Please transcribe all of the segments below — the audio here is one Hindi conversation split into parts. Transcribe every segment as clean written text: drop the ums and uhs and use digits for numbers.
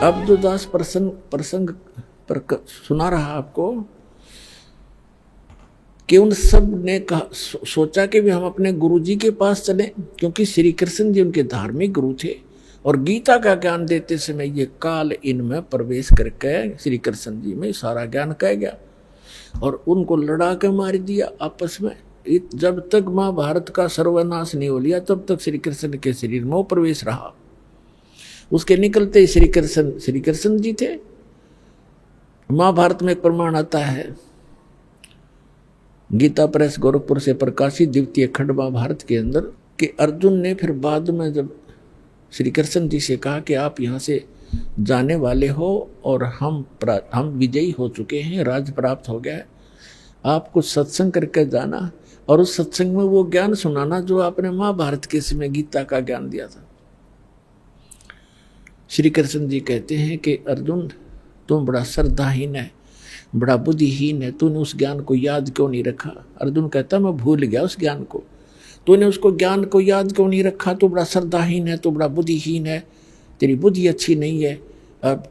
अब्दुदास प्रसंग पर सुना रहा आपको कि उन सब ने सोचा कि भी हम अपने गुरुजी के पास चलें, क्योंकि श्री कृष्ण जी उनके धार्मिक गुरु थे और गीता का ज्ञान देते समय ये काल इनमें प्रवेश करके श्री कृष्ण जी में सारा ज्ञान कह गया और उनको लड़ा के मार दिया आपस में। जब तक महाभारत का सर्वनाश नहीं हो लिया तब तक श्री कृष्ण के शरीर में प्रवेश रहा। उसके निकलते ही श्री कृष्ण जी थे। महाभारत में एक प्रमाण आता है, गीता प्रेस गोरखपुर से प्रकाशित द्वितीय खंड महाभारत के अंदर, कि अर्जुन ने फिर बाद में जब श्री कृष्ण जी से कहा कि आप यहाँ से जाने वाले हो और हम विजयी हो चुके हैं, राज प्राप्त हो गया है, आप कुछ सत्संग करके जाना और उस सत्संग में वो ज्ञान सुनाना जो आपने महाभारत के समय गीता का ज्ञान दिया था। श्री कृष्ण जी कहते हैं कि अर्जुन तुम बड़ा श्रद्धाहीन है, बड़ा बुद्धिहीन है, तूने उस ज्ञान को याद क्यों नहीं रखा। अर्जुन कहता मैं भूल गया उस ज्ञान को, तूने उसको ज्ञान को याद क्यों नहीं रखा, तू बड़ा श्रद्धाहीन है, तू बड़ा बुद्धिहीन है, तेरी बुद्धि अच्छी नहीं है।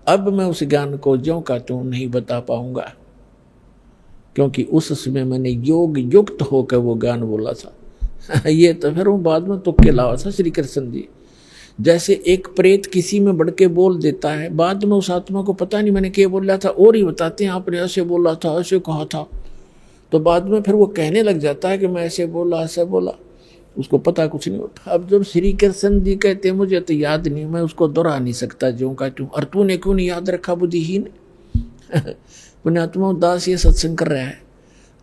अब मैं उस ज्ञान को ज्यों का त्यों नहीं बता पाऊंगा, क्योंकि उस समय मैंने योग युक्त होकर वो ज्ञान बोला था। ये तो फिर वो बाद में तुक्के लावा था श्री कृष्ण जी। जैसे एक प्रेत किसी में बढ़ के बोल देता है, बाद में उस आत्मा को पता नहीं मैंने क्या बोला था, और ही बताते हैं आपने ऐसे बोला था, ऐसे कहा था, तो बाद में फिर वो कहने लग जाता है कि मैं ऐसे बोला ऐसे बोला, उसको पता कुछ नहीं होता। अब जब श्री कृष्ण जी कहते मुझे तो याद नहीं, मैं उसको दोहरा नहीं सकता ज्यों का त्यों, और तूने क्यों नहीं याद रखा बुद्धिहीन। पुण्यात्मा दास ये सत्संग कर रहा है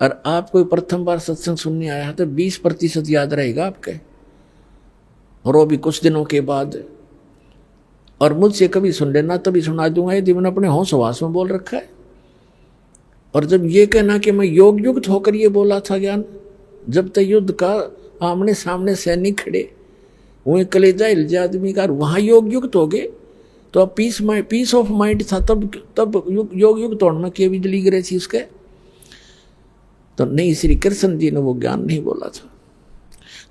और आप कोई प्रथम बार सत्संग सुनने आया तो 20% याद रहेगा आपके, और वो भी कुछ दिनों के बाद। और मुझसे कभी सुन लेना तभी सुना दूंगा यदि मैंने अपने होश हवास में बोल रखा है। और जब ये कहना कि मैं योग युक्त होकर ये बोला था ज्ञान, जब तक युद्ध का आमने सामने सैनिक खड़े वहीं कलेजा हिल जाए आदमी का, वहां योग युक्त हो गए तो अब पीस ऑफ माइंड था, तब योग युक्त होने में क्या बिजली गिरे थी उसके। तो नहीं, श्री कृष्ण जी ने वो ज्ञान नहीं बोला था।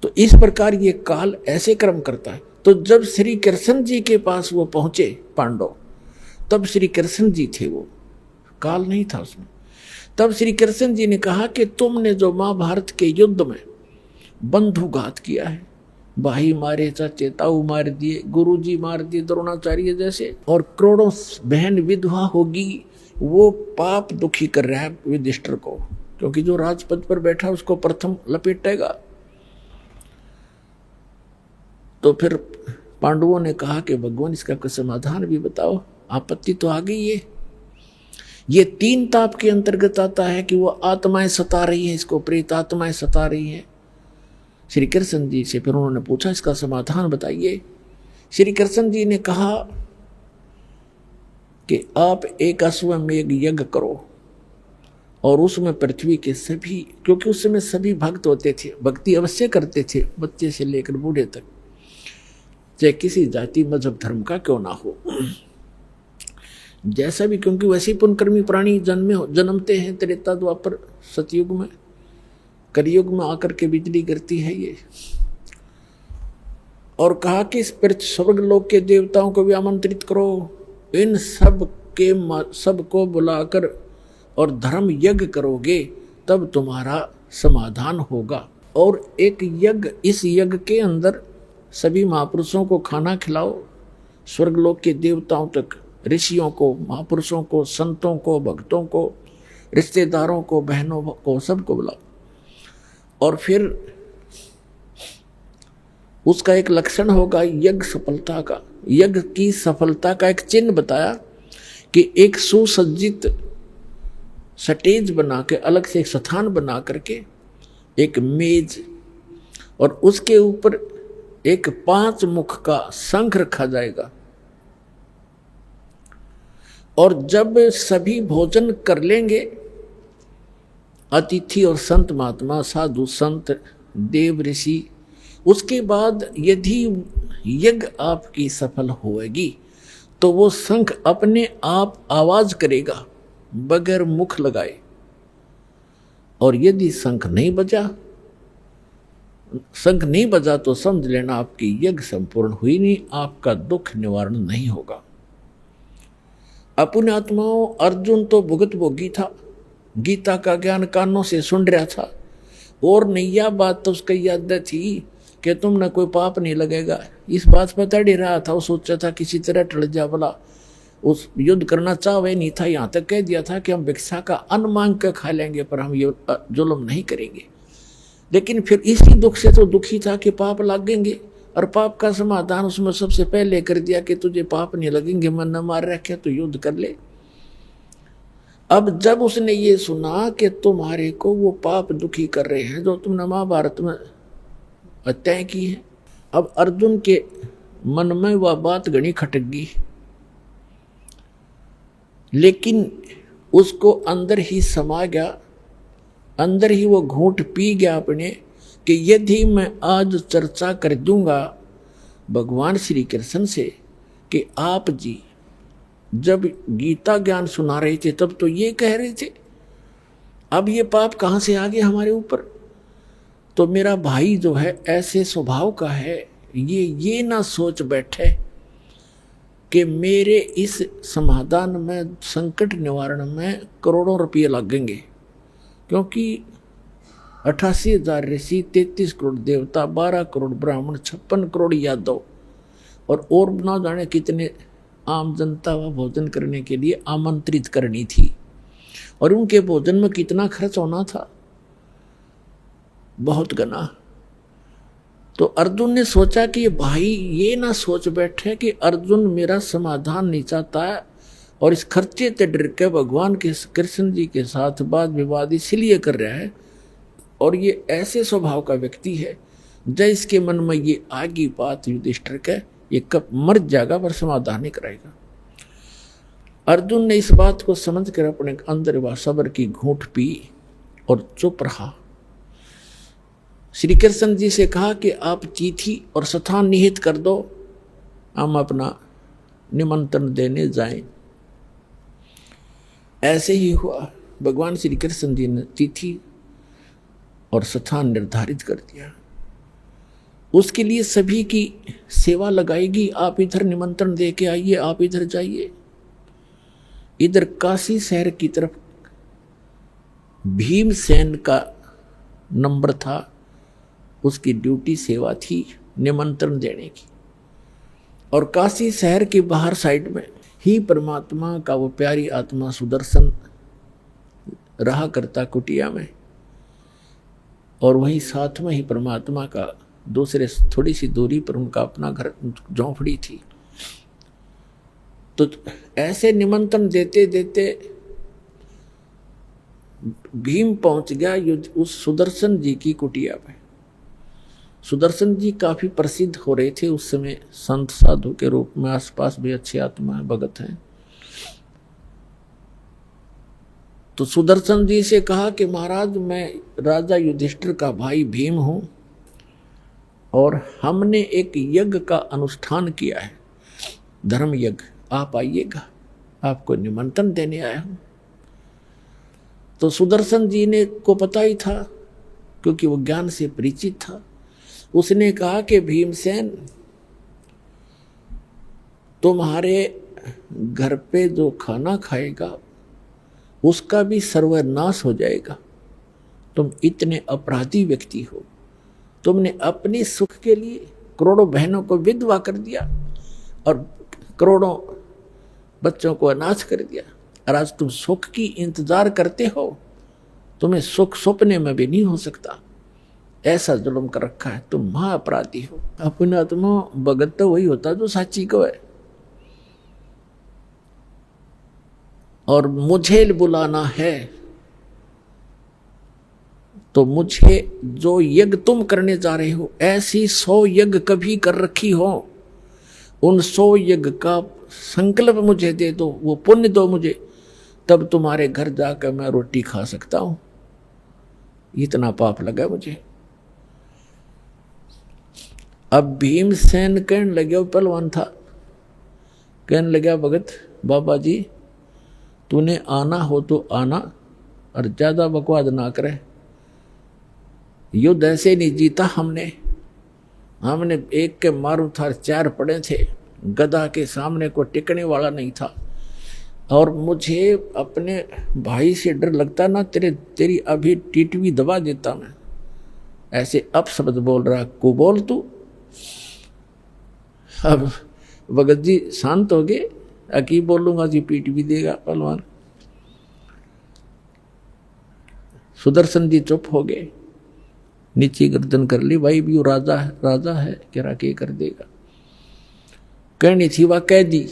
तो इस प्रकार ये काल ऐसे कर्म करता है। तो जब श्री कृष्ण जी के पास वो पहुंचे पांडव, तब श्री कृष्ण जी थे, वो काल नहीं था उसमें। तब श्री कृष्ण जी ने कहा कि तुमने जो महाभारत के युद्ध में बंधुघात किया है, भाई मारे, चाचे ताऊ मार दिए, गुरु जी मार दिए द्रोणाचार्य जैसे, और करोड़ों बहन विधवा होगी, वो पाप दुखी कर रहा है युधिष्ठिर को, क्योंकि जो राजपद पर बैठा उसको प्रथम लपेटेगा। तो फिर पांडवों ने कहा कि भगवान इसका कोई समाधान भी बताओ, आपत्ति तो आ गई है। ये 3 ताप के अंतर्गत आता है कि वो आत्माएं सता रही हैं, इसको प्रेत आत्माएं सता रही हैं। श्री कृष्ण जी से फिर उन्होंने पूछा इसका समाधान बताइए। श्री कृष्ण जी ने कहा कि आप एक अश्वमेध यज्ञ करो और उसमें पृथ्वी के सभी, क्योंकि उस समय सभी भक्त होते थे, भक्ति अवश्य करते थे, बच्चे से लेकर बूढ़े तक, चाहे किसी जाति मजहब धर्म का क्यों ना हो, जैसा भी, क्योंकि वैसे पुण्यकर्मी प्राणी जन्मते हैं त्रेता द्वापर सतयुग में, कलयुग में आकर के बिजली गिरती है ये। और कहा कि स्वर्ग लोक के देवताओं को भी आमंत्रित करो, इन सबको बुलाकर और धर्म यज्ञ करोगे तब तुम्हारा समाधान होगा। और एक यज्ञ, इस यज्ञ के अंदर सभी महापुरुषों को खाना खिलाओ, स्वर्गलोक के देवताओं तक, ऋषियों को, महापुरुषों को, संतों को, भक्तों को, रिश्तेदारों को, बहनों को, सबको बुलाओ। और फिर उसका एक लक्षण होगा यज्ञ सफलता का, यज्ञ की सफलता का एक चिन्ह बताया कि एक सुसज्जित स्टेज बना के, अलग से एक स्थान बना करके, एक मेज, और उसके ऊपर एक 5 मुख का शंख रखा जाएगा। और जब सभी भोजन कर लेंगे, अतिथि और संत महात्मा, साधु संत, देव ऋषि, उसके बाद यदि यज्ञ आपकी सफल होएगी तो वो शंख अपने आप आवाज करेगा बगैर मुख लगाए। और यदि शंख नहीं बजा तो समझ लेना आपकी यज्ञ संपूर्ण हुई नहीं, आपका दुख निवारण नहीं होगा। अपने आत्माओं, अर्जुन तो भुगत भोगी था, गीता का ज्ञान कानों से सुन रहा था, और नैया बात तो उसका याद थी कि तुमने कोई पाप नहीं लगेगा। इस बात पर तड़ ही रहा था, वो सोचा था किसी तरह टल जा, बोला उस युद्ध करना चाहे नहीं था, यहाँ तक कह दिया था कि हम भिक्षा का अन्न मांग कर खा लेंगे पर हम ये जुल्म नहीं करेंगे। लेकिन फिर इसी दुख से तो दुखी था कि पाप लगेंगे, और पाप का समाधान उसमें सबसे पहले कर दिया कि तुझे पाप नहीं लगेंगे, मन न मार रखे तो युद्ध कर ले। अब जब उसने ये सुना कि तुम्हारे को वो पाप दुखी कर रहे हैं जो तुमने महाभारत में हत्याएं की है, अब अर्जुन के मन में वह बात घनी खटक गई, लेकिन उसको अंदर ही समा गया, अंदर ही वो घूंट पी गया अपने, कि यदि मैं आज चर्चा कर दूंगा भगवान श्री कृष्ण से कि आप जी जब गीता ज्ञान सुना रहे थे तब तो ये कह रहे थे, अब ये पाप कहाँ से आ गए हमारे ऊपर। तो मेरा भाई जो है ऐसे स्वभाव का है, ये ना सोच बैठे कि मेरे इस समाधान में, संकट निवारण में करोड़ों रुपये लगेंगे, क्योंकि 88,000 ऋषि, 33 करोड़ देवता, 12 करोड़ ब्राह्मण, 56 करोड़ यादव और ना जाने कितने आम जनता व भोजन करने के लिए आमंत्रित करनी थी, और उनके भोजन में कितना खर्च होना था, बहुत गना। तो अर्जुन ने सोचा कि भाई ये ना सोच बैठे कि अर्जुन मेरा समाधान नहीं चाहता है, और इस खर्चे से डर के भगवान के कृष्ण जी के साथ वाद विवाद इसलिए कर रहा है, और ये ऐसे स्वभाव का व्यक्ति है जब इसके मन में ये आगी बात युधिष्ठिर के, ये कब मर जाएगा पर समाधान नहीं कराएगा। अर्जुन ने इस बात को समझ कर अपने अंदर वह सब्र की घूंट पी और चुप रहा। श्री कृष्ण जी से कहा कि आप चिट्ठी और स्थान निहित कर दो, हम अपना निमंत्रण देने जाएं। ऐसे ही हुआ, भगवान श्री कृष्ण जी ने तिथि और स्थान निर्धारित कर दिया। उसके लिए सभी की सेवा लगाएगी, आप इधर निमंत्रण दे के आइए, आप इधर जाइए। इधर काशी शहर की तरफ भीमसेन का नंबर था, उसकी ड्यूटी सेवा थी निमंत्रण देने की, और काशी शहर के बाहर साइड में ही परमात्मा का वो प्यारी आत्मा सुदर्शन रहा करता कुटिया में, और वही साथ में ही परमात्मा का दूसरे थोड़ी सी दूरी पर उनका अपना घर झोंपड़ी थी। तो ऐसे निमंत्रण देते देते भीम पहुंच गया उस सुदर्शन जी की कुटिया पे। सुदर्शन जी काफी प्रसिद्ध हो रहे थे उस समय, संत साधु के रूप में, आसपास भी अच्छे आत्मा भगत हैं। तो सुदर्शन जी से कहा कि महाराज मैं राजा युधिष्ठिर का भाई भीम हूं, और हमने एक यज्ञ का अनुष्ठान किया है, धर्म यज्ञ, आप आइएगा, आपको निमंत्रण देने आया हूं। तो सुदर्शन जी ने को पता ही था, क्योंकि वो ज्ञान से परिचित था। उसने कहा कि भीमसेन, तुम्हारे घर पे जो खाना खाएगा उसका भी सर्वनाश हो जाएगा। तुम इतने अपराधी व्यक्ति हो, तुमने अपने सुख के लिए करोड़ों बहनों को विधवा कर दिया और करोड़ों बच्चों को अनाथ कर दिया, और आज तुम सुख की इंतजार करते हो, तुम्हें सुख सपने में भी नहीं हो सकता, ऐसा जुल्म कर रखा है, तुम महाअपराधी हो। अपने आत्मा भगत तो वही होता जो साची को है, और मुझे बुलाना है तो मुझे जो यज्ञ तुम करने जा रहे हो, ऐसी 100 यज्ञ कभी कर रखी हो, उन 100 यज्ञ का संकल्प मुझे दे दो, वो पुण्य दो मुझे, तब तुम्हारे घर जाकर मैं रोटी खा सकता हूं। इतना पाप लगा मुझे। अब भीमसेन कहने लगे, वो पहलवान था, कहने लगा भगत बाबा जी तूने आना हो तो आना, और ज्यादा बकवाद ना करे, युद्ध ऐसे नहीं जीता हमने एक के मारू था 4 पड़े थे, गधा के सामने को टिकने वाला नहीं था, और मुझे अपने भाई से डर लगता ना, तेरी अभी टीटवी दबा देता मैं। ऐसे अपशब्द बोल रहा, को बोल तू। अब भगत जी शांत हो गए, अकी बोलूंगा जी पीट भी देगा पहलवान। सुदर्शन जी चुप हो गए, नीचे गर्दन कर ली। भाई भी वो राजा है, राजा है, कह के कर देगा। कहनी थी वह कह दी।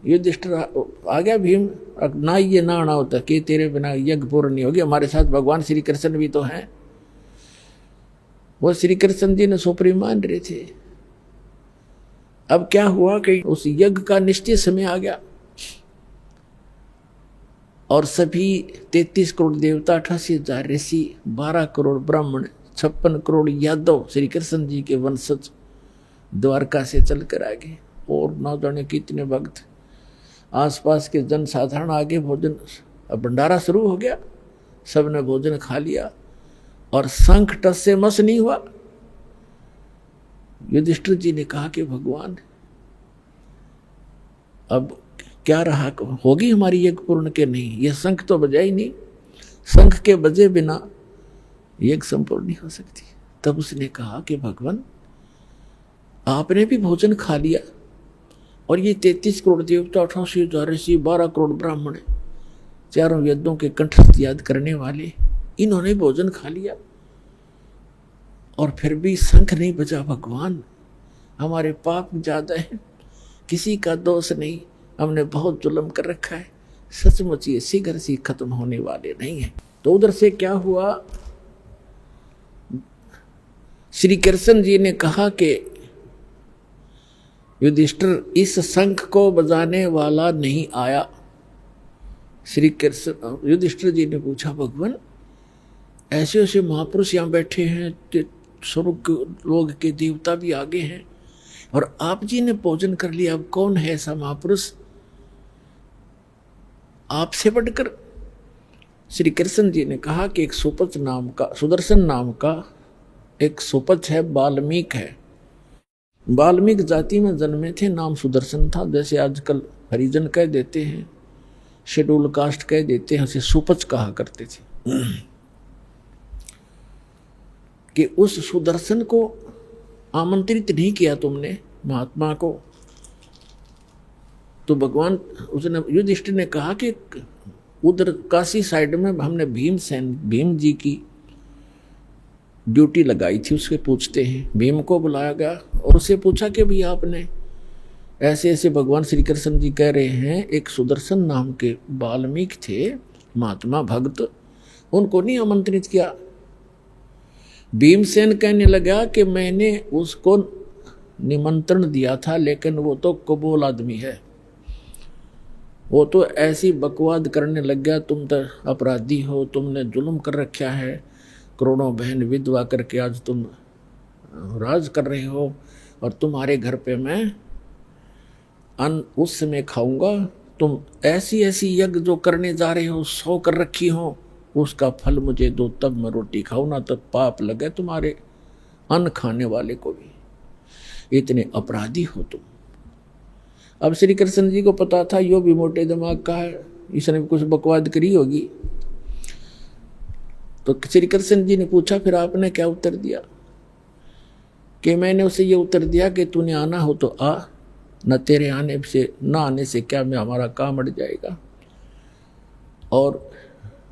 युधिष्ठिर आ गया भीम, ना ये ना आना होता कि तेरे बिना यज्ञ पूर्ण नहीं होगी। हमारे साथ भगवान श्री कृष्ण भी तो हैं। वो श्री कृष्ण जी ने सोपरी मान रहे थे। अब क्या हुआ कि उस यज्ञ का निश्चित समय आ गया और सभी 33 करोड़ देवता, 88,000 ऋषि, 12 करोड़ ब्राह्मण, 56 करोड़ यादव श्री कृष्ण जी के वंशज द्वारका से चलकर आ गए। और ना जाने कितने भक्त, आसपास के जनसाधारण आगे। भोजन भंडारा शुरू हो गया, सबने भोजन खा लिया और शंख टस से मस नहीं हुआ। युधिष्ठिर जी ने कहा कि भगवान अब क्या रहा, होगी हमारी यज्ञ पूर्ण के नहीं? यह शंख तो बजा ही नहीं, शंख के बजे बिना यज्ञ संपूर्ण नहीं हो सकती। तब उसने कहा कि भगवान आपने भी भोजन खा लिया और ये 33 करोड़ देवता, 88,000 ऋषि, 12 करोड़ ब्राह्मण, चारों वेदों के कंठस्थ याद करने वाले, इन्होंने भोजन खा लिया और फिर भी शंख नहीं बजा। भगवान हमारे पाप ज्यादा है, किसी का दोष नहीं, हमने बहुत जुल्म कर रखा है, सचमुच ये शीघ्र से खत्म होने वाले नहीं है। तो उधर से क्या हुआ, श्री कृष्ण जी ने कहा कि युधिष्ठिर इस शंख को बजाने वाला नहीं आया। श्री कृष्ण युधिष्ठिर जी ने पूछा भगवान ऐसे ऐसे महापुरुष यहाँ बैठे हैं, स्वर्ग लोग के देवता भी आगे हैं और आप जी ने भोजन कर लिया, अब कौन है ऐसा महापुरुष आपसे बढ़कर? श्री कृष्ण जी ने कहा कि एक सुपच नाम का, सुदर्शन नाम का एक सुपच है, वाल्मीकि है। वाल्मीकि जाति में जन्मे थे, नाम सुदर्शन था। जैसे आजकल हरिजन कह देते हैं, शेड्यूल कास्ट कह देते हैं, उसे सुपच कहा करते थे। कि उस सुदर्शन को आमंत्रित नहीं किया तुमने महात्मा को? तो भगवान उसने, युधिष्ठिर ने कहा कि उधर काशी साइड में हमने भीम जी की ड्यूटी लगाई थी, उसके पूछते हैं। भीम को बुलाया गया और उससे पूछा कि भाई आपने ऐसे ऐसे भगवान श्री कृष्ण जी कह रहे हैं, एक सुदर्शन नाम के वाल्मीकि थे महात्मा भक्त, उनको नहीं आमंत्रित किया? भीमसेन कहने लगा कि मैंने उसको निमंत्रण दिया था, लेकिन वो तो कबूल आदमी है, वो तो ऐसी बकवाद करने लग गया, तुम तो अपराधी हो, तुमने जुल्म कर रखा है, करोड़ों बहन विधवा करके आज तुम राज कर रहे हो और तुम्हारे घर पे मैं अन्न उस समय खाऊंगा, तुम ऐसी ऐसी यज्ञ जो करने जा रहे हो 100 कर रखी हो, उसका फल मुझे दो तब मैं रोटी खाऊं, ना तो पाप लगे तुम्हारे अन्न खाने वाले को भी, इतने अपराधी हो तुम। अब श्री कृष्ण जी को पता था यो भी मोटे दिमाग का है, इसने कुछ बकवाद करी होगी। तो श्री कृष्ण जी ने पूछा फिर आपने क्या उत्तर दिया? कि मैंने उसे ये उत्तर दिया कि तूने आना हो तो आ, न तेरे आने से न आने से क्या मैं हमारा काम अड़ जाएगा, और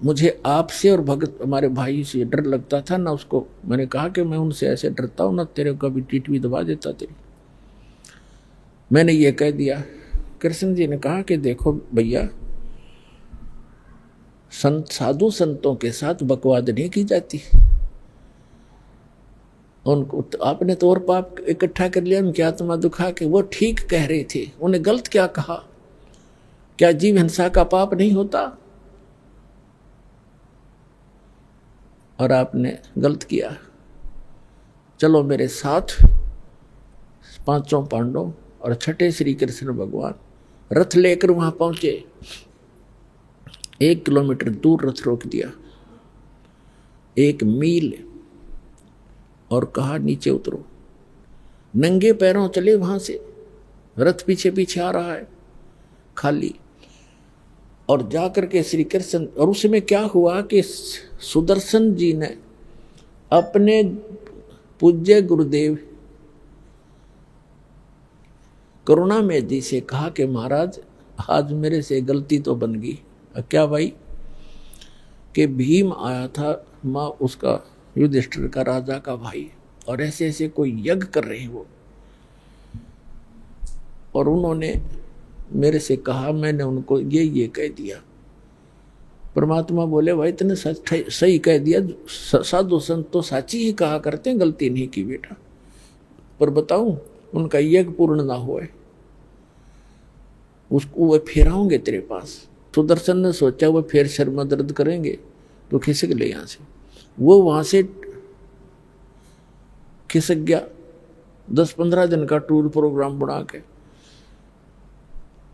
मुझे आपसे और भगत हमारे भाई से डर लगता था ना, उसको मैंने कहा कि मैं उनसे ऐसे डरता हूँ ना, तेरे को कभी टीटवी दबा देता तेरी, मैंने ये कह दिया। कृष्ण जी ने कहा कि देखो भैया, साधु संतों के साथ बकवाद नहीं की जाती, उनको आपने तो और पाप इकट्ठा कर लिया, उनकी आत्मा दुखा के। वो ठीक कह रहे थे, उन्हें गलत क्या कहा? क्या जीव हिंसा का पाप नहीं होता? और आपने गलत किया। चलो मेरे साथ, पांचों पांडव और छठे श्री कृष्ण भगवान रथ लेकर वहां पहुंचे। 1 किलोमीटर दूर रथ रोक दिया, 1 मील, और कहा नीचे उतरो। नंगे पैरों चले वहां से, रथ पीछे पीछे आ रहा है खाली। और जाकर के श्री कृष्ण, और उसमें क्या हुआ कि सुदर्शन जी ने अपने पूज्य गुरुदेव करुणामय जी से कहा कि महाराज आज मेरे से गलती तो बन गई। क्या भाई? कि भीम आया था, माँ उसका युधिष्ठिर का राजा का भाई, और ऐसे ऐसे कोई यज्ञ कर रहे हैं वो, और उन्होंने मेरे से कहा, मैंने उनको ये कह दिया। परमात्मा बोले भाई तूने सही कह दिया, साधु संत तो साची ही कहा करते हैं, गलती नहीं की बेटा, पर बताऊं उनका यज्ञ पूर्ण ना हुए, उसको वो फेराओगे तेरे पास। सुदर्शन ने सोचा वो फिर सिर में दर्द करेंगे तो खिसक ले यहाँ से। वो वहां से खिसक गया, 10-15 दिन का टूर प्रोग्राम बना के।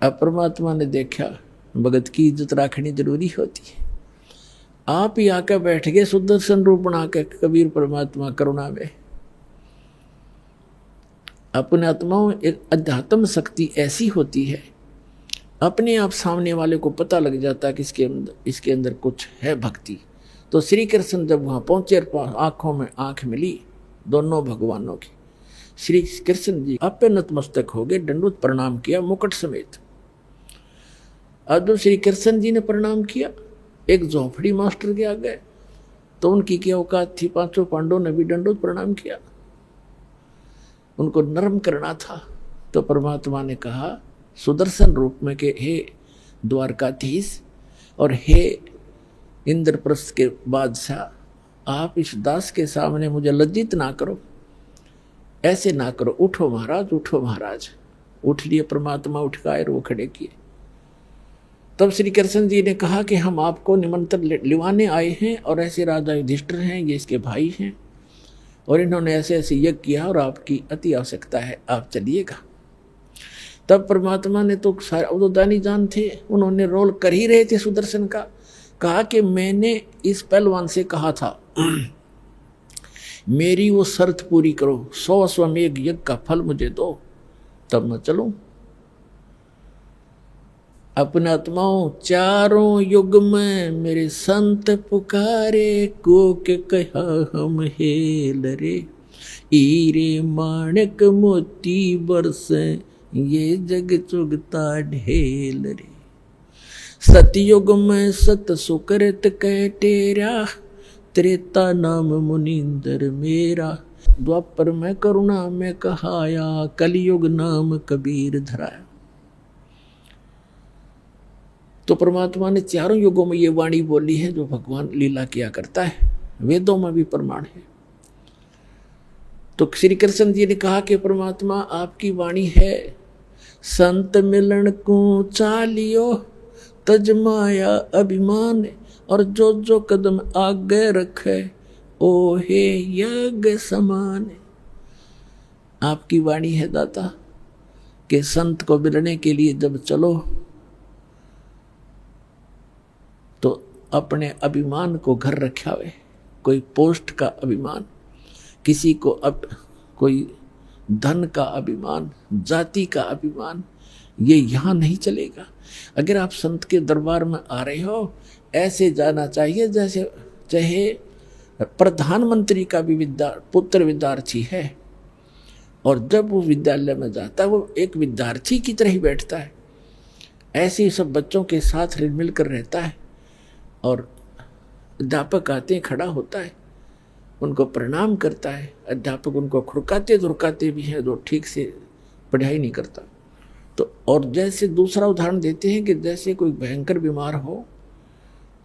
अब परमात्मा ने देखा भगत की इज्जत रखनी जरूरी होती है, आप ही आकर बैठ गए सुदर्शन रूप बना के कबीर परमात्मा करुणा में। अपने आत्माओं एक अध्यात्म शक्ति ऐसी होती है, अपने आप सामने वाले को पता लग जाता है कि इसके अंदर कुछ है भक्ति। तो श्री कृष्ण जब वहां पहुंचे, आंखों में आंख मिली दोनों भगवानों की, श्री कृष्ण जी आप पे नतमस्तक हो गए, दंडवत प्रणाम किया मुकुट समेत। अब जब श्री कृष्ण जी ने प्रणाम किया, एक झोंपड़ी मास्टर के आ गए तो उनकी क्या औकात थी, 5 पांडवों ने भी दंडवत प्रणाम किया, उनको नरम करना था। तो परमात्मा ने कहा सुदर्शन रूप में कि हे द्वारकाधीश और हे इंद्रप्रस्थ के बादशाह, आप इस दास के सामने मुझे लज्जित ना करो, ऐसे ना करो, उठो महाराज, उठो महाराज। उठ लिए परमात्मा, उठ के आए, वो खड़े किए। तब श्री कृष्ण जी ने कहा कि हम आपको निमंत्रण लिवाने आए हैं, और ऐसे राजा युधिष्ठिर हैं, ये इसके भाई हैं, और इन्होंने ऐसे ऐसे यज्ञ किया और आपकी अति आवश्यकता है, आप चलिएगा। तब परमात्मा ने तो सारे अवदानी जान थे, उन्होंने रोल कर ही रहे थे सुदर्शन का। कहा कि मैंने इस पहलवान से कहा था मेरी वो शर्त पूरी करो, 100 अश्वमेध यज्ञ का फल मुझे दो, तब मैं चलूं। अपने आत्माओं चारों युग में मेरे संत पुकारे, को के कहा हम हेल रे, हीरे माणक मोती बरसे ये जग चुगता ढेल रे। सतयुग में सत सुकृत कह टेरा, त्रेता नाम मुनिंदर मेरा, द्वापर में करुणा में कहाया, कलयुग नाम कबीर धराया। तो परमात्मा ने चारों युगों में ये वाणी बोली है जो भगवान लीला किया करता है, वेदों में भी प्रमाण है। तो श्री कृष्ण जी ने कहा कि परमात्मा आपकी वाणी है, संत मिलन को चालियो तजमाया अभिमान, और जो जो कदम आगे रखे ओ हे यज्ञ समान। आपकी वाणी है दाता कि संत को मिलने के लिए जब चलो तो अपने अभिमान को घर रखावे। कोई पोस्ट का अभिमान, किसी को अब कोई धन का अभिमान, जाति का अभिमान, ये यहाँ नहीं चलेगा। अगर आप संत के दरबार में आ रहे हो, ऐसे जाना चाहिए जैसे चाहे प्रधानमंत्री का भी पुत्र विद्यार्थी है, और जब वो विद्यालय में जाता है वो एक विद्यार्थी की तरह ही बैठता है। ऐसे ही सब बच्चों के साथ मिलकर रहता है, और अध्यापक आते हैं, खड़ा होता है, उनको प्रणाम करता है। अध्यापक उनको खुड़काते धुड़काते भी हैं जो ठीक से पढ़ाई नहीं करता। तो और जैसे दूसरा उदाहरण देते हैं कि जैसे कोई भयंकर बीमार हो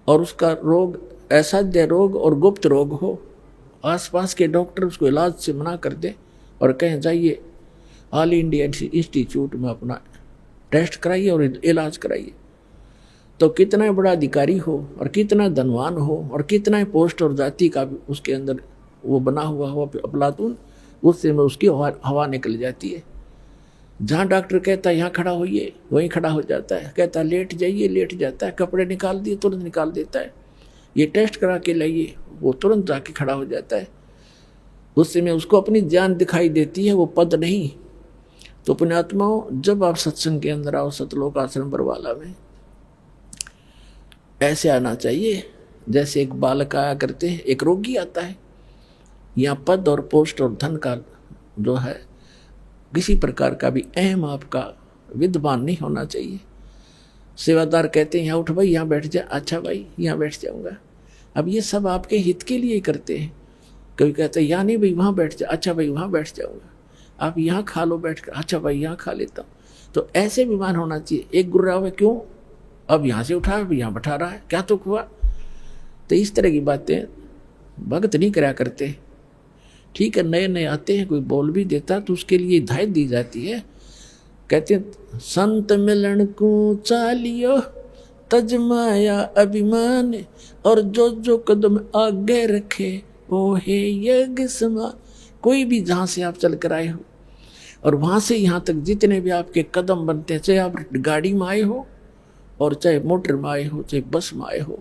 और उसका रोग असाध्य रोग और गुप्त रोग हो, आसपास के डॉक्टर उसको इलाज से मना कर दे और कहें जाइए ऑल इंडिया इंस्टीट्यूट में अपना टेस्ट कराइए और इलाज कराइए, तो कितना बड़ा अधिकारी हो और कितना धनवान हो और कितना पोस्ट और जाति का उसके अंदर वो बना हुआ हो अफलातून, उससे में उसकी हवा निकल जाती है। जहाँ डॉक्टर कहता है यहाँ खड़ा होइए वहीं खड़ा हो जाता है, कहता है लेट जाइए लेट जाता है, कपड़े निकाल दिए तुरंत निकाल देता है, ये टेस्ट करा के लाइए वो तुरंत जाके खड़ा हो जाता है। उससे में उसको अपनी जान दिखाई देती है, वो पद नहीं। तो पुण्यात्माओं, जब आप सत्संग के अंदर आओ सतलोक आश्रम बरवाला में, ऐसे आना चाहिए जैसे एक बालक आया करते हैं, एक रोगी आता है। यहाँ पद और पोस्ट और धन का जो है किसी प्रकार का भी अहम आपका विद्वान नहीं होना चाहिए। सेवादार कहते हैं यहाँ उठ भाई, यहाँ बैठ जा। अच्छा भाई, यहाँ बैठ जाऊँगा। अब ये सब आपके हित के लिए करते हैं। कभी कहते हैं यहाँ नहीं भाई, वहाँ बैठ जा। अच्छा भाई, वहाँ बैठ जाऊँगा। आप यहाँ खा लो बैठ कर। अच्छा भाई, यहाँ खा लेता हूँ। तो ऐसे विमान होना चाहिए। एक गुर्राव है, क्यों अब यहाँ से उठा, अब यहाँ बैठा रहा है, क्या तो हुआ। तो इस तरह की बातें भगत नहीं करा करते। ठीक है, नए नए आते हैं, कोई बोल भी देता तो उसके लिए हिदायत दी जाती है। कहते हैं संत मिलन को चालियो तजमाया अभिमान, और जो जो कदम आगे रखे वो है यज्ञ समा। कोई भी जहाँ से आप चल कर आए हो और वहाँ से यहाँ तक जितने भी आपके कदम बनते हैं, चाहे आप गाड़ी में आए हो और चाहे मोटर में आए हो, चाहे बस में आए हो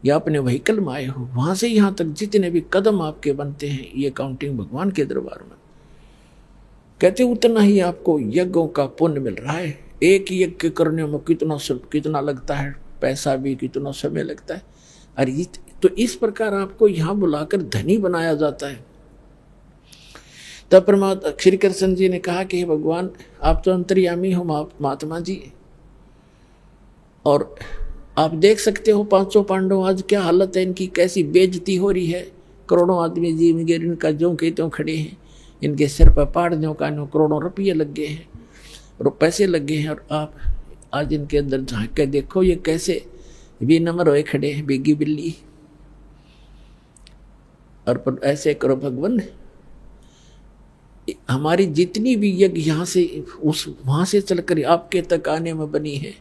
या अपने व्हीकल में आए हो, वहाँ से यहाँ तक जितने भी कदम आपके बनते हैं, ये काउंटिंग भगवान के दरबार में। कहते उतना ही आपको यज्ञों का पुण्य मिल रहा है। एक यज्ञ करने में कितना लगता है, पैसा भी कितना समय लगता है। अरे तो इस प्रकार आपको यहाँ बुलाकर धनी बनाया जाता है। तब परमात्मा श्री कृष्ण जी ने कहा कि हे भगवान, आप तो अंतर्यामी हो महात्मा जी, और आप देख सकते हो पांचों पांडव आज क्या हालत है इनकी, कैसी बेइज्जती हो रही है। करोड़ों आदमी जीव गिर इनका ज्यों के त्यों खड़े हैं, इनके सिर पर पहाड़ियों का करोड़ों रुपये लग गए हैं और पैसे लग गए हैं, और आप आज इनके अंदर झांक के देखो ये कैसे बेनम्र होए खड़े हैं, बेगी बिल्ली। और पर ऐसे करो भगवान, हमारी जितनी भी यज्ञ यहाँ से वहाँ से चलकर आपके तक आने में बनी है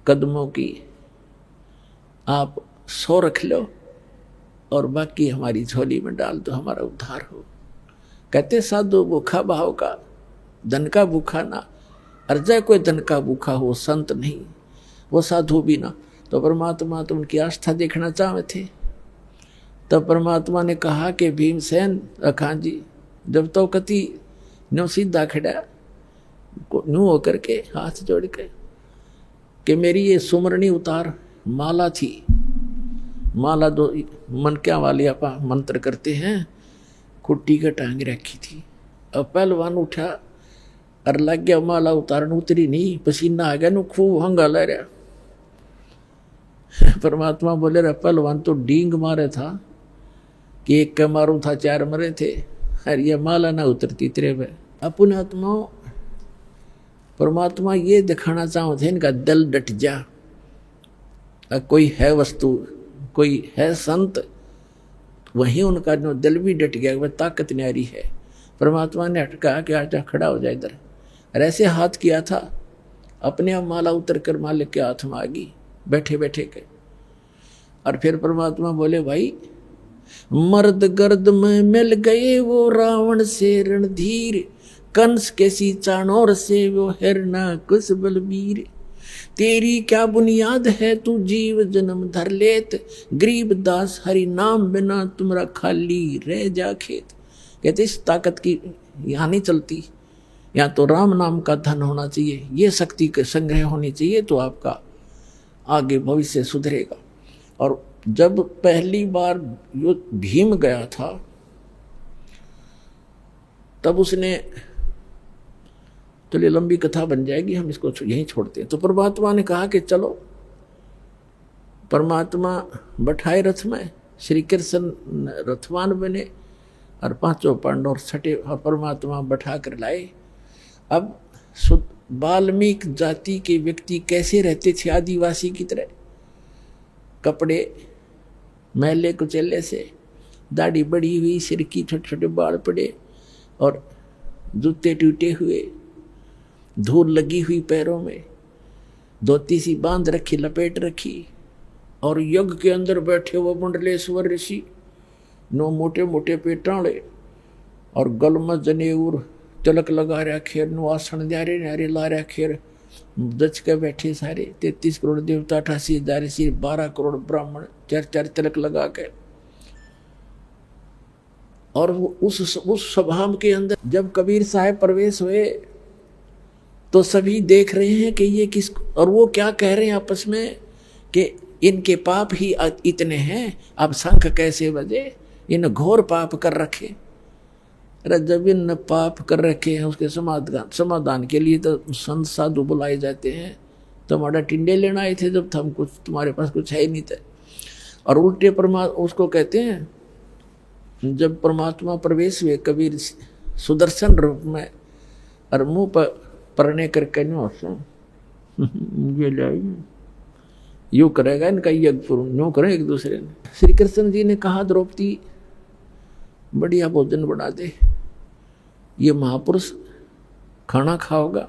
कदमों की, आप 100 रख लो और बाकी हमारी झोली में डाल दो, हमारा उद्धार हो। कहते साधु भूखा भाव का, धन का भूखा ना। अर्जय कोई धन का भूखा हो, संत नहीं, वो साधु भी ना। तो परमात्मा तो उनकी आस्था देखना चाहते थे। तब परमात्मा ने कहा कि भीमसेन अखान जी, जब तो कति न्यू सीधा खड़ा न्यू होकर के हाथ जोड़ के कि मेरी ये सुमरणी उतार। माला थी, माला दो मनक्या वाली आप मंत्र करते हैं, कुट्टी का टांग रखी थी। अब पहलवान उठा और लग गया माला उतारन, उतरी नहीं, पसीना आ गया नु, खूब हंगा ले रहा। परमात्मा बोले रहा पहलवान तो डींग मारे था कि एक के मारू था 4 मरे थे, अरे ये माला ना उतरती तेरे पे। अपने आत्मा परमात्मा ये दिखाना चाहो थे इनका दिल डट जा। कोई है वस्तु, कोई है संत, वहीं उनका जो दिल भी डट गया, वह ताकत न्यारी है। परमात्मा ने हटका कि आजा खड़ा हो जाए इधर, और ऐसे हाथ किया था, अपने आप माला उतर कर मालिक के हाथ में आ गई बैठे बैठे के। और फिर परमात्मा बोले भाई, मर्द गर्द में मिल गए वो रावण से रणधीर, कंस के सी चाणोर से वो हिरना कुश बलबीर। तेरी क्या बुनियाद है तू जीव जन्म धर लेत, गरीब दास हरि नाम बिना तुम्हारा खाली रह जा खेत। कहते इस ताकत की यहाँ नहीं चलती, यहाँ तो राम नाम का धन होना चाहिए, ये शक्ति के संग्रह होनी चाहिए, तो आपका आगे भविष्य सुधरेगा। और जब पहली बार भीम गया था तब उसने, चलिए लंबी कथा बन जाएगी, हम इसको यहीं छोड़ते हैं। तो परमात्मा ने कहा कि चलो, परमात्मा बैठाए रथ में, श्री कृष्ण रथवान बने और पांचों पांडव छठे परमात्मा बैठा कर लाए। अब वाल्मीकि जाति के व्यक्ति कैसे रहते थे, आदिवासी की तरह, कपड़े मैले कुचेले से, दाढ़ी बड़ी हुई, सिर की छोटे छोटे बाल पड़े और जूते टूटे हुए, धूल लगी हुई पैरों में, धोती सी बांध रखी, लपेट रखी, और यज्ञ के अंदर बैठे हुए मुंडलेश्वर ऋषि, 9 मोटे मोटे पेटाड़े और गल में जनेऊर तिलक लगा रहा खेर, नो आसन न्यारे न्यारे ला रहा खेर, दच के बैठे सारे 33 करोड़ देवता, 88,000 ऋषि, 12 करोड़ ब्राह्मण, 4 तिलक लगा के। और उस सभा के अंदर जब कबीर साहब प्रवेश हुए तो सभी देख रहे हैं कि ये किस, और वो क्या कह रहे हैं आपस में कि इनके पाप ही इतने हैं, अब शंख कैसे बजे? इन घोर पाप कर रखे। अरे जब इन पाप कर रखे हैं उसके समाधान के लिए तो संत साधु बुलाए जाते हैं। तुम्हारा टिंडे लेना आए थे जब हम कुछ, तुम्हारे पास कुछ है ही नहीं थे। और उल्टे उसको कहते हैं, जब परमात्मा प्रवेश हुए कबीर सुदर्शन रूप में और मुंह पर परने करके ये ले यू करेगा इनका यज्ञ, यूँ करें एक दूसरे ने। श्री कृष्ण जी ने कहा द्रौपदी बढ़िया भोजन बना दे, ये महापुरुष खाना खाओगा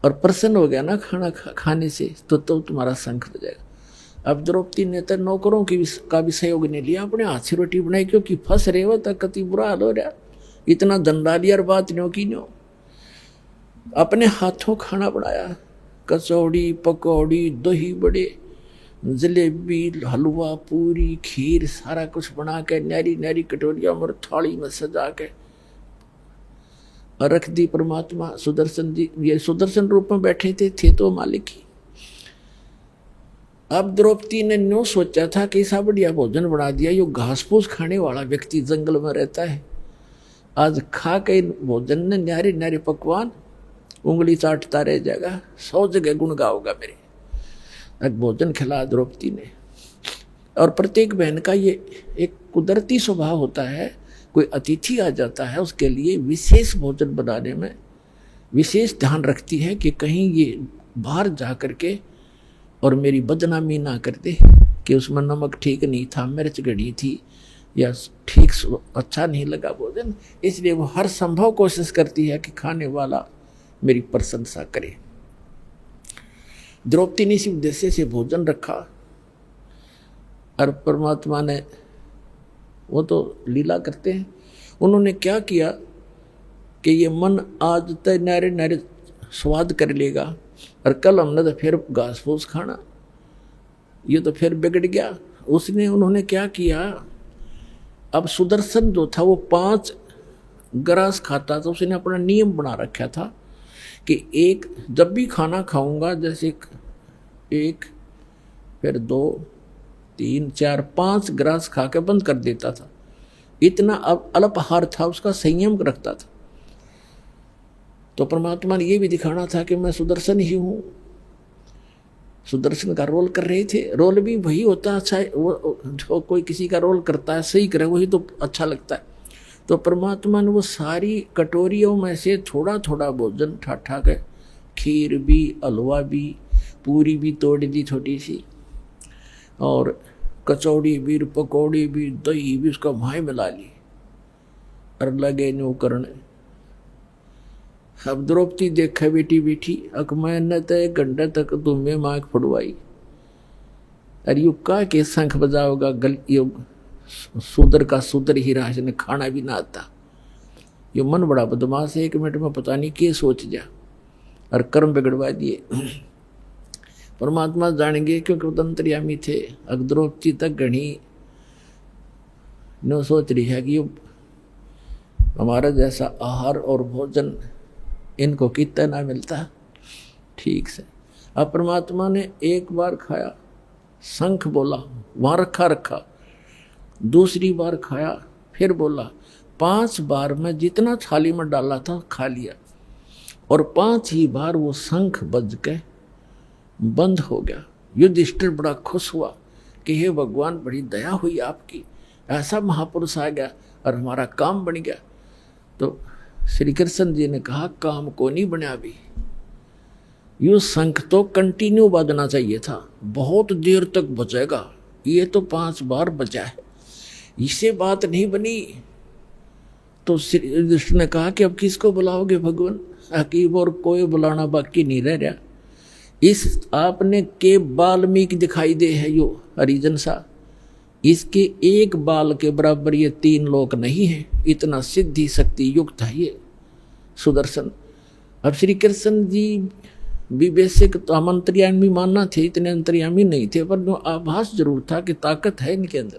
और प्रसन्न हो गया ना खाना खाने से, तो तुम्हारा शंख बजेगा। अब द्रौपदी ने तो नौकरों का भी सहयोग नहीं लिया, अपने हाथ से रोटी बनाई, क्योंकि फंस रहे हो तक कति बुरा हाल हो रहा, इतना धंधा लिया और बात न्यो की न्यो। अपने हाथों खाना बनाया, कचौड़ी पकौड़ी दही बड़े जलेबी हलवा पूरी खीर सारा कुछ बना के न्यारी न्यारी कटोरिया और थाली में सजा के रख दी। परमात्मा सुदर्शन जी ये सुदर्शन रूप में बैठे थे तो मालिक ही। अब द्रौपदी ने न्यू सोचा था कि ऐसा बढ़िया भोजन बना दिया, यो घास फूस खाने वाला व्यक्ति जंगल में रहता है, आज खा के भोजन ने न्यारे न्यारे पकवान उंगली चाटता रह जाएगा, 100 जगह गुण गाओगा मेरे। अब भोजन खिला द्रौपदी ने। और प्रत्येक बहन का ये एक कुदरती स्वभाव होता है, कोई अतिथि आ जाता है उसके लिए विशेष भोजन बनाने में विशेष ध्यान रखती है कि कहीं ये बाहर जा करके और मेरी बदनामी ना कर दे कि उसमें नमक ठीक नहीं था, मिर्च गड़ी थी या ठीक अच्छा नहीं लगा भोजन। इसलिए वो हर संभव कोशिश करती है कि खाने वाला मेरी प्रशंसा करे। द्रौपदी ने इसी उद्देश्य से भोजन रखा और परमात्मा ने, वो तो लीला करते हैं, उन्होंने क्या किया कि ये मन आज तय नारे नारे स्वाद कर लेगा और कल हमने तो फिर घास फूस खाना, ये तो फिर बिगड़ गया। उन्होंने क्या किया, अब सुदर्शन जो था वो 5 ग्रास खाता था, उसने अपना नियम बना रखा था कि एक जब भी खाना खाऊंगा, जैसे 1 फिर 2 3 4 5 ग्रास खा के बंद कर देता था। इतना अब अल्पाहार था, उसका संयम रखता था। तो परमात्मा ने ये भी दिखाना था कि मैं सुदर्शन ही हूँ। सुदर्शन का रोल कर रहे थे, रोल भी वही होता है अच्छा, वो जो कोई किसी का रोल करता है सही करे वही तो अच्छा लगता है। तो परमात्मा ने वो सारी कटोरियों में से थोड़ा थोड़ा भोजन ठाठा के, खीर भी हलवा भी पूरी भी तोड़ दी छोटी सी, और कचौड़ी भी पकौड़ी भी दही भी उसका भाई मिला ली और लगे न्यू करने। अब द्रौपदी देखा बेटी बेटी अक मैंने तो 1 घंटे तक तुम्हें मांग फुड़वाई, अरे यू का के शंख बजाओगा, गल युग सूदर का सूदर ही राज ने खाना भी ना आता। यो मन बड़ा बदमाश है, 1 मिनट में पता नहीं क्या सोच जा और कर्म बिगड़वा दिए। परमात्मा जानेंगे क्योंकि वो अंतर्यामी थे। द्रौपदी तक घनी न सोच रही है कि हमारा जैसा आहार और भोजन इनको कितना ना मिलता, ठीक से। अब परमात्मा ने एक बार खाया, शंख बोला, वहाँ रखा, दूसरी बार खाया, फिर बोला, 5 बार में जितना थाली में डाला था खा लिया, और 5 ही बार वो शंख बज के बंद हो गया। युधिष्ठिर बड़ा खुश हुआ कि हे भगवान बड़ी दया हुई आपकी, ऐसा महापुरुष आ गया और हमारा काम बन गया। तो श्री कृष्ण जी ने कहा काम को नहीं बना भी, यू शंख तो कंटिन्यू बजना चाहिए था, बहुत देर तक बजेगा, ये तो 5 बार बजा है, इससे बात नहीं बनी। तो श्री युधिष्ठिर ने कहा कि अब किसको बुलाओगे भगवान, हकीम और कोई बुलाना बाकी नहीं रह रहा। इस आपने के वाल्मीकि दिखाई दे है यो हरिजन सा, इसके एक बाल के बराबर ये 3 लोक नहीं है, इतना सिद्धि शक्ति युक्त है ये सुदर्शन। अब श्री कृष्ण जी विवेशक तो हम अंतर्यामी मानना थे, इतने अंतर्यामी नहीं थे, पर आभास जरूर था कि ताकत है इनके अंदर।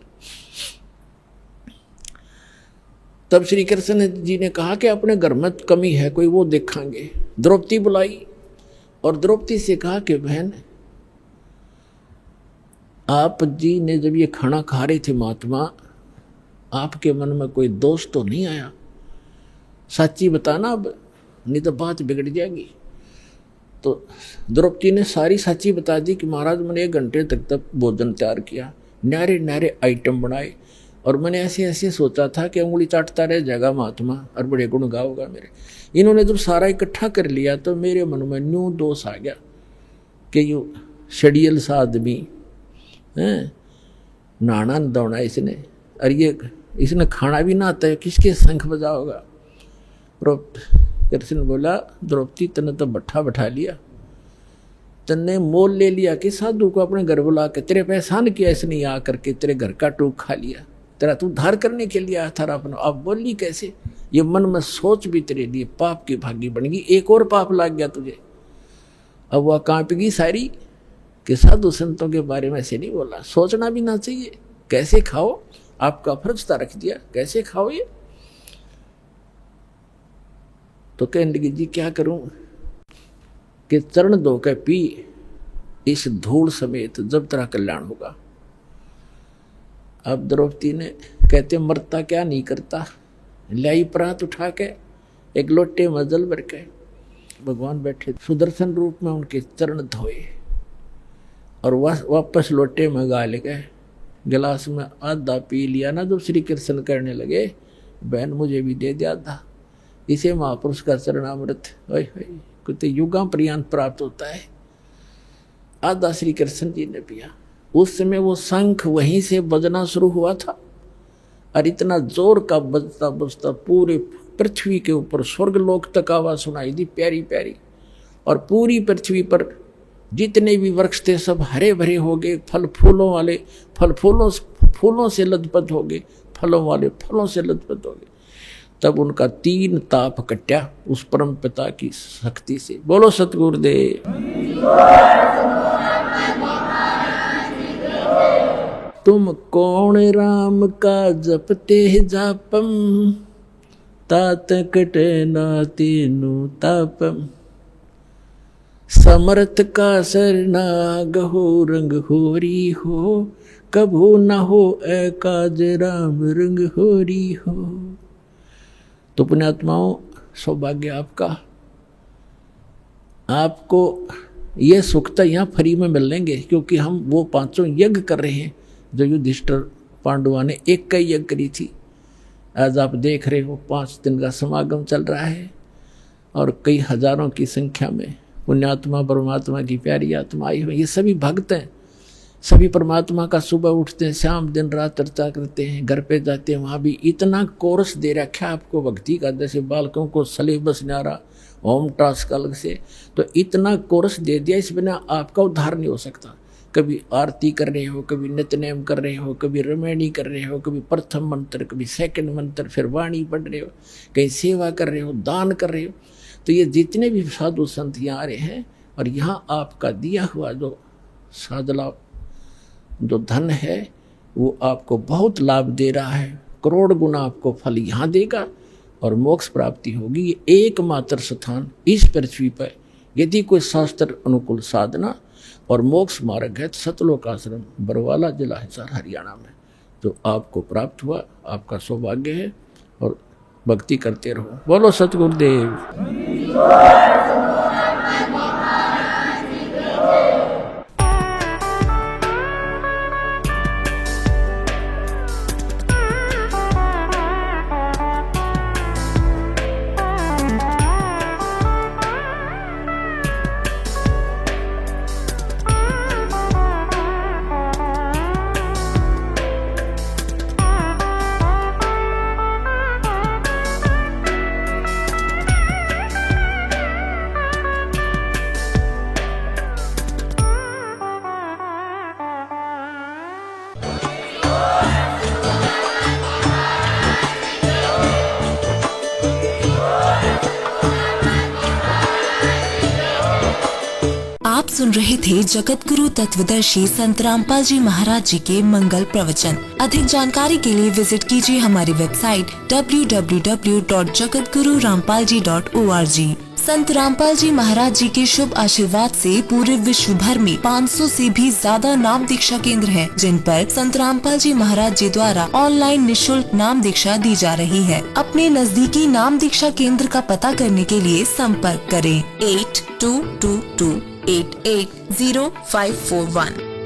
तब श्री कृष्ण जी ने कहा कि अपने घर में कमी है कोई, वो देखेंगे। द्रौपदी बुलाई और द्रौपदी से कहा कि बहन आप जी ने जब ये खाना खा रहे थे महात्मा, आपके मन में कोई दोष तो नहीं आया? सच्ची बताना अब, नहीं तो बात बिगड़ जाएगी। तो द्रौपदी ने सारी सच्ची बता दी कि महाराज मैंने 1 घंटे तक भोजन तैयार किया, न्यारे न्यारे आइटम बनाए, और मैंने ऐसे ऐसे सोचा था कि उंगली चाटता रह जाएगा महात्मा और बड़े गुण गाओगा मेरे। इन्होंने जब सारा इकट्ठा कर लिया तो मेरे मन में न्यू दोष आ गया कि यू शड़ियल सा आदमी है, नहाना दौड़ा इसने, और ये इसने खाना भी ना आता है, किसके शंख बजाओगा? कृष्ण बोला द्रौपदी तने तो भट्ठा बैठा लिया, तन्ने मोल ले लिया कि साधु को अपने घर बुला के तेरे पे एहसान किया इसने, आ करके तेरे घर का टूक खा लिया, तेरा तू उद्धार करने के लिए आया था अपना। अब बोली कैसे? ये मन में सोच भी तेरे लिए पाप की भागी बन गई, एक और पाप लग गया तुझे। अब वह कांपेगी सारी कि साधु संतों के बारे में ऐसे नहीं बोला, सोचना भी ना चाहिए, कैसे खाओ, आपका फर्ज था रख दिया, कैसे खाओ ये? तो कहने लगी जी क्या करूं कि चरण धो के पी इस धूल समेत, जब तेरा कल्याण होगा। अब द्रौपदी ने कहते मरता क्या नहीं करता, लाई प्रात उठा के एक लोटे में जल भर के भगवान बैठे सुदर्शन रूप में उनके चरण धोए और वापस लोटे में गाल गए, गिलास में आधा पी लिया ना। जब श्री कृष्ण कहने लगे बहन मुझे भी दे दिया था, इसे महापुरुष का चरणामृत कुछ युगा पर्यंत प्राप्त होता है। आधा श्री कृष्ण जी ने पिया। उस समय वो शंख वहीं से बजना शुरू हुआ था और इतना जोर का बजता बजता पूरे पृथ्वी के ऊपर स्वर्गलोक तक आवाज सुनाई दी प्यारी प्यारी, और पूरी पृथ्वी पर जितने भी वृक्ष थे सब हरे भरे हो गए, फल फूलों वाले फूलों से लदपद हो गए, फलों वाले फलों से लदपद हो गए। तब उनका 3 ताप कट्या उस परम पिता की शक्ति से। बोलो सतगुरुदेव। तुम कौन राम का जपते जापम, तात कटे ना तीनु तापम, समर्थ का सरना गहो रंग होरी हो, कभू न हो एकाज राम रंग होरी हो। तो पुण्यात्माओं सौभाग्य आपका, आपको ये सुख तो यहाँ फ्री में मिल लेंगे, क्योंकि हम वो 5 यज्ञ कर रहे हैं जो युधिष्ठिर पांडुआ ने एक कई यज्ञ करी थी। आज आप देख रहे हो 5 दिन का समागम चल रहा है और कई हजारों की संख्या में पुण्यात्मा परमात्मा की प्यारी आत्मा आई हुई। ये सभी भक्त हैं, सभी परमात्मा का सुबह उठते हैं, शाम दिन रात चर्चा करते हैं, घर पे जाते हैं, वहाँ भी इतना कोर्स दे रखा है आपको भक्ति का, जैसे बालकों को सलेबस न्यारा होम टास्क अलग से, तो इतना कोर्स दे दिया, इस बिना आपका उद्धार नहीं हो सकता। कभी आरती कर रहे हो, कभी नित्यनेम कर रहे हो, कभी रमैनी कर रहे हो, कभी प्रथम मंत्र, कभी सेकंड मंत्र, फिर वाणी पढ़ रहे हो, कहीं सेवा कर रहे हो, दान कर रहे हो। तो ये जितने भी साधु संत यहाँ आ रहे हैं और यहाँ आपका दिया हुआ जो साधला जो धन है वो आपको बहुत लाभ दे रहा है, करोड़ गुना आपको फल यहाँ देगा और मोक्ष प्राप्ति होगी। ये एकमात्र स्थान इस पृथ्वी पर यदि कोई शास्त्र अनुकूल साधना और मोक्ष मार्ग है, सतलोक आश्रम बरवाला जिला हिसार हरियाणा में, जो आपको प्राप्त हुआ, आपका सौभाग्य है और भक्ति करते रहो। बोलो सतगुरुदेव। आप सुन रहे थे जगत गुरु तत्वदर्शी संत रामपाल जी महाराज जी के मंगल प्रवचन। अधिक जानकारी के लिए विजिट कीजिए हमारी वेबसाइट www.jagatgururampalji.org। संत रामपाल जी महाराज जी के शुभ आशीर्वाद से पूरे विश्व भर में 500 से भी ज्यादा नाम दीक्षा केंद्र हैं, जिन पर संत रामपाल जी महाराज जी द्वारा ऑनलाइन निशुल्क नाम दीक्षा दी जा रही है। अपने नजदीकी नाम दीक्षा केंद्र का पता करने के लिए संपर्क करें 8222880541।